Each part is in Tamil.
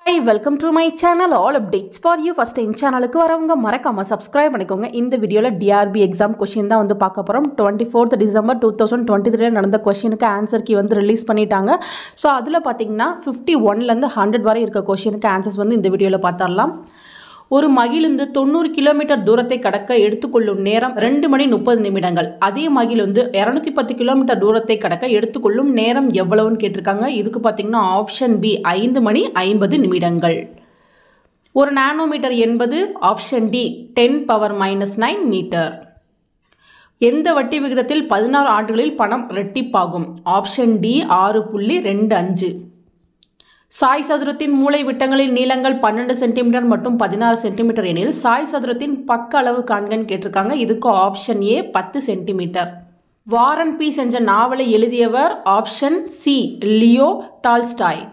Hi, welcome to my channel. All updates for you. First time சேனலுக்கு வரவங்க மறக்காம subscribe பண்ணிக்கோங்க. இந்த வீடியோல DRB exam question தான் வந்து பார்க்க போறோம். 24th December 2023 நடந்த क्वेश्चनக்கு ஆன்சர் கீ வந்து ரிலீஸ் பண்ணிட்டாங்க. சோ அதுல பாத்தீங்கன்னா 51ல இருந்து 100 வரை இருக்க क्वेश्चनக்கு ஆன்சர்ஸ் வந்து இந்த வீடியோல பார்த்தறலாம். ஒரு மகிழுந்து 90 கிலோமீட்டர் தூரத்தை கடக்க எடுத்துக்கொள்ளும் நேரம் 2 மணி 30 நிமிடங்கள். அதே மகிழுந்து 210 கிலோமீட்டர் தூரத்தை கடக்க எடுத்துக்கொள்ளும் நேரம் எவ்வளவுன்னு கேட்டிருக்காங்க. இதுக்கு பார்த்தீங்கன்னா ஆப்ஷன் பி 5 மணி 50 நிமிடங்கள். ஒரு நானோமீட்டர் என்பது ஆப்ஷன் டி 10⁻⁻9 மீட்டர். எந்த வட்டி விகிதத்தில் 16 ஆண்டுகளில் பணம் இரட்டிப்பாகும்? Option D 6.25. சாய் சதுரத்தின் மூலை விட்டங்களின் நீளங்கள் 12 சென்டிமீட்டர் மற்றும் 16 சென்டிமீட்டர் எனில் சாய் சதுரத்தின் பக்க அளவு காண்கன்னு கேட்டிருக்காங்க. இதுக்கு option A 10 centimetre. War and peace என்ற நாவலை எழுதியவர் ஆப்ஷன் சி லியோ டால்ஸ்டாய்.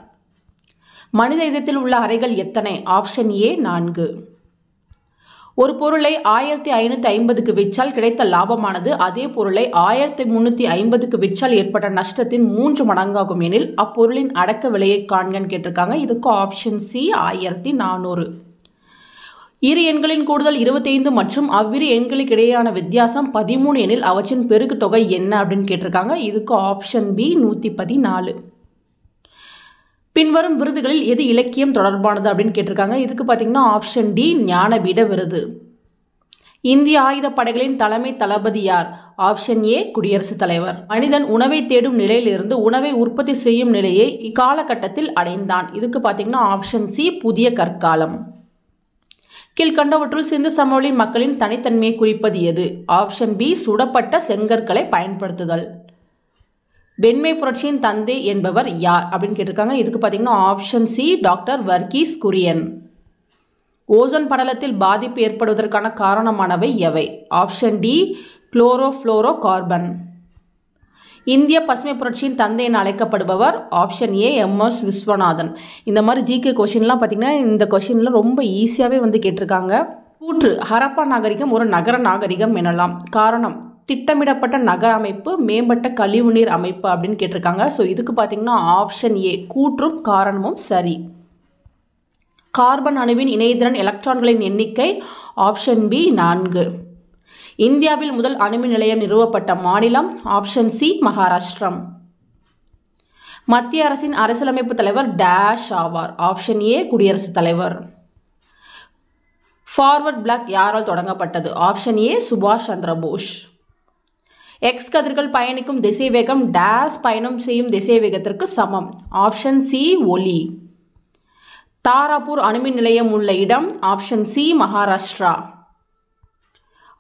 மனித இதயத்தில் உள்ள அறைகள் எத்தனை? Option A 4. ஒரு பொருளை 1550க்கு விற்றால் கிடைத்த லாபமானது அதே பொருளை 1350க்கு விற்றால் ஏற்பட்ட நஷ்டத்தின் 3 மடங்காகும் எனில் அப்பொருளின் அடக்க விலையை காண்கன்னு கேட்டிருக்காங்க. இதுக்கு ஆப்ஷன் சி 1400. இரு எண்களின் கூடுதல் 25 மற்றும் அவ்விரு எண்களுக்கு இடையேயான வித்தியாசம் 13 எனில் அவற்றின் பெருக்கு தொகை என்ன அப்படின்னு கேட்டிருக்காங்க. இதுக்கு ஆப்ஷன் பி 114. பின்வரும் விருதுகளில் எது இலக்கியம் தொடர்பானது அப்படின்னு கேட்டிருக்காங்க. இதுக்கு பார்த்தீங்கன்னா ஆப்ஷன் டி ஞானபீட விருது. இந்திய ஆயுதப்படைகளின் தலைமை தளபதி யார்? ஆப்ஷன் ஏ குடியரசுத் தலைவர். மனிதன் உணவை தேடும் நிலையிலிருந்து உணவை உற்பத்தி செய்யும் நிலையை இக்காலகட்டத்தில் அடைந்தான். இதுக்கு பார்த்தீங்கன்னா ஆப்ஷன் சி புதிய கற்காலம். கீழ்கண்டவற்றுள் சிந்து சமவெளி மக்களின் தனித்தன்மையை குறிப்பது எது? ஆப்ஷன் பி சுடப்பட்ட செங்கற்களை பயன்படுத்துதல். வெண்மை புரட்சியின் தந்தை என்பவர் யார் அப்படின்னு கேட்டிருக்காங்க. இதுக்கு பார்த்தீங்கன்னா option C doctor Verghese Kurien. Ozone படலத்தில் பாதிப்பு ஏற்படுவதற்கான காரணமானவை எவை? Option D chlorofluorocarbon. இந்திய பசுமை புரட்சியின் தந்தை என அழைக்கப்படுபவர்? Option A M S. விஸ்வநாதன். இந்த மாதிரி ஜிகே கொஷின்லாம் பார்த்தீங்கன்னா இந்த கொஷின்ல ரொம்ப ஈஸியாகவே வந்து கேட்டிருக்காங்க. கூற்று ஹரப்பா நாகரிகம் ஒரு நகர நாகரிகம் எனலாம். காரணம் திட்டமிடப்பட்ட நகர அமைப்பு மேம்பட்ட கழிவுநீர் அமைப்பு அப்படின்னு கேட்டிருக்காங்க. ஸோ இதுக்கு பார்த்தீங்கன்னா ஆப்ஷன் ஏ கூற்றும் காரணமும் சரி. கார்பன் அணுவின் இணைதிறன் எலக்ட்ரான்களின் எண்ணிக்கை? Option B 4. இந்தியாவில் முதல் அணுமின் நிலையம் நிறுவப்பட்ட மாநிலம்? Option C Maharashtra. மத்திய அரசின் அரசியலமைப்பு தலைவர் டேஷ் ஆவார்? ஆப்ஷன் ஏ குடியரசுத் தலைவர். ஃபார்வர்ட் பிளாக் யாரால் தொடங்கப்பட்டது? ஆப்ஷன் ஏ சுபாஷ் சந்திர போஸ். எக்ஸ் கதிர்கள் பயணிக்கும் திசை வேகம் டேஷ் பயணம் செய்யும் திசை வேகத்திற்கு சமம்? ஆப்ஷன் சி ஒலி. தாராப்பூர் அணுமின் நிலையம் உள்ள இடம்? Option C Maharashtra.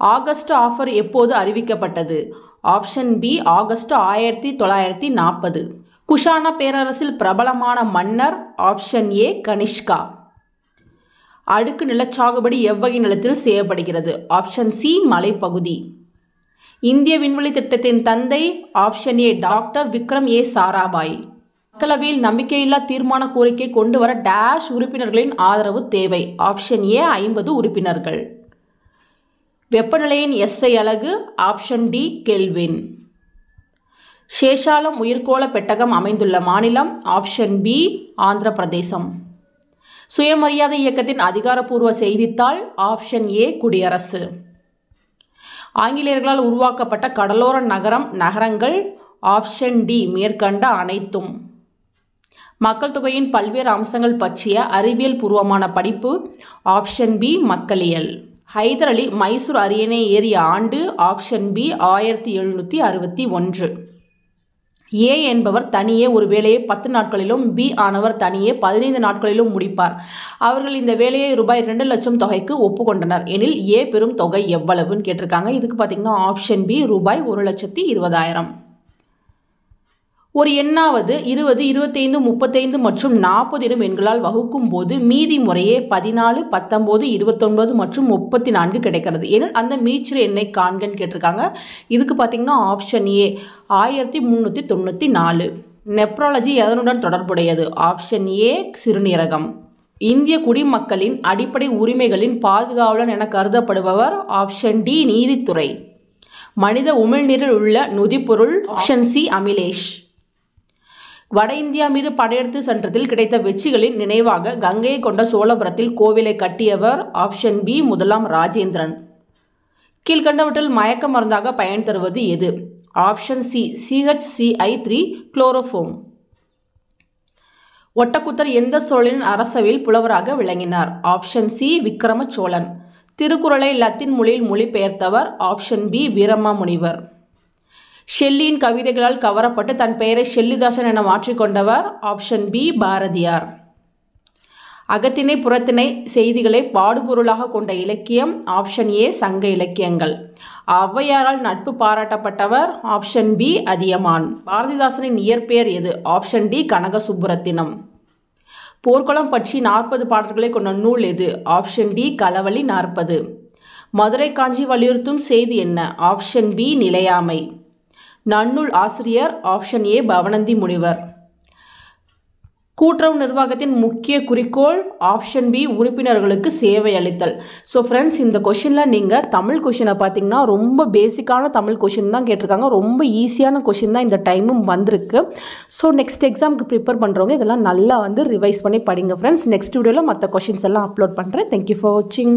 August offer எப்போது அறிவிக்கப்பட்டது? Option B August 1940. குஷான பேரரசில் பிரபலமான மன்னர்? Option A Kanishka. அடுக்கு நிலச்சாகுபடி எவ்வகை நிலத்தில் செய்யப்படுகிறது? ஆப்ஷன் சி மலைப்பகுதி. இந்திய விண்வெளி திட்டத்தின் தந்தை? ஆப்ஷன் ஏ டாக்டர் விக்ரம் ஏ சாராபாய். மக்களவையில் நம்பிக்கையில்லா தீர்மான கோரிக்கை கொண்டு வர டேஷ் உறுப்பினர்களின் ஆதரவு தேவை? ஆப்ஷன் ஏ 50 உறுப்பினர்கள். வெப்பநிலையின் எஸ்ஐ அலகு? Option D kelvin. சேஷாலம் உயிர்கோள பெட்டகம் அமைந்துள்ள மாநிலம்? ஆப்ஷன் பி ஆந்திர பிரதேசம். சுயமரியாதை இயக்கத்தின் அதிகாரப்பூர்வ செய்தித்தாள்? ஆப்ஷன் ஏ குடியரசு. ஆங்கிலேயர்களால் உருவாக்கப்பட்ட கடலோர நகரங்கள்? ஆப்ஷன் டி மேற்கண்ட அனைத்தும். மக்கள் தொகையின் பல்வேறு அம்சங்கள் பற்றிய அறிவியல் பூர்வமான படிப்பு? ஆப்ஷன் பி மக்களியல். ஹைதர் அலி மைசூர் அரியணை ஏறிய ஆண்டு? Option B 1761. ஏ என்பவர் தனியே ஒரு வேலையை 10 நாட்களிலும் பி ஆனவர் தனியே 15 நாட்களிலும் முடிப்பார். அவர்கள் இந்த வேலையை ரூபாய் 2 லட்சம் தொகைக்கு ஒப்புக்கொண்டனர் எனில் ஏ பெரும் தொகை எவ்வளவுன்னு கேட்டிருக்காங்க. இதுக்கு பார்த்தீங்கன்னா ஆப்ஷன் பி ரூபாய் 1,20,000. ஒரு எண்ணாவது 20, 25, 35 மற்றும் 40 எனும் எண்களால் வகுக்கும் போது மீதி முறையே 14, 19, 29 மற்றும் 34 கிடைக்கிறது எனில் அந்த மீச்சிறு எண்ணை காண்கன்னு கேட்டிருக்காங்க. இதுக்கு பார்த்தீங்கன்னா ஆப்ஷன் ஏ 1394. நெப்ராலஜி எதனுடன் தொடர்புடையது? ஆப்ஷன் ஏ சிறுநீரகம். இந்திய குடிமக்களின் அடிப்படை உரிமைகளின் பாதுகாவலன் என கருதப்படுபவர்? ஆப்ஷன் டி நீதித்துறை. மனித உமிழ்நீரில் உள்ள நொதிப்பொருள்? Option C அமிலேஷ். வட இந்தியா மீது படையெடுத்து சென்றதில் கிடைத்த வெற்றிகளின் நினைவாக கங்கையை கொண்ட சோழபுரத்தில் கோவிலை கட்டியவர் ஆப்ஷன் பி முதலாம் ராஜேந்திரன். கீழ்கண்டவற்றில் மயக்க மருந்தாக பயன் தருவது எது? Option C CHCI3 chloroform. Ottakoothar எந்த சோழனின் அரசவையில் புலவராக விளங்கினார்? Option C Vikrama Chola. திருக்குறளை லத்தீன் மொழியில் மொழிபெயர்த்தவர்? Option B Veeramamunivar. ஷெல்லியின் கவிதைகளால் கவரப்பட்டு தன் பெயரை ஷெல்லிதாசன் என மாற்றிக்கொண்டவர்? Option B Bharathiyar. அகத்திணை புறத்திணை செய்திகளை பாடுபொருளாக கொண்ட இலக்கியம்? ஆப்ஷன் ஏ சங்க இலக்கியங்கள். ஔவையாரால் நட்பு பாராட்டப்பட்டவர்? Option B Athiyaman. பாரதிதாசனின் இயற்பெயர் எது? Option D Kanaka Subburathinam. போர்க்களம் பற்றி 40 பாடல்களை கொண்ட நூல் எது? Option D Kalavazhi 40. மதுரை காஞ்சி வலியுறுத்தும் செய்தி என்ன? ஆப்ஷன் பி நிலையாமை. நன்னூல் ஆசிரியர்? ஆப்ஷன் ஏ பவணந்தி முனிவர். கூட்டுறவு நிர்வாகத்தின் முக்கிய குறிக்கோள்? ஆப்ஷன் பி உறுப்பினர்களுக்கு சேவை அளித்தல். ஸோ ஃப்ரெண்ட்ஸ், இந்த கொஷினில் நீங்கள் தமிழ் கொஷினை பார்த்தீங்கன்னா ரொம்ப பேசிக்கான தமிழ் கொஷின் தான் கேட்டிருக்காங்க. ரொம்ப ஈஸியான கொஷின் தான் இந்த டைமும் வந்திருக்கு. ஸோ நெக்ஸ்ட் எக்ஸாமுக்கு ப்ரிப்பேர் பண்ணுறவங்க இதெல்லாம் நல்லா ரிவைஸ் பண்ணி படிங்க ஃப்ரெண்ட்ஸ். நெக்ஸ்ட் வீடியோவில் மற்ற கொஷின்ஸ் எல்லாம் அப்லோட் பண்ணுறேன். தேங்க்யூ ஃபார் வாட்சிங்.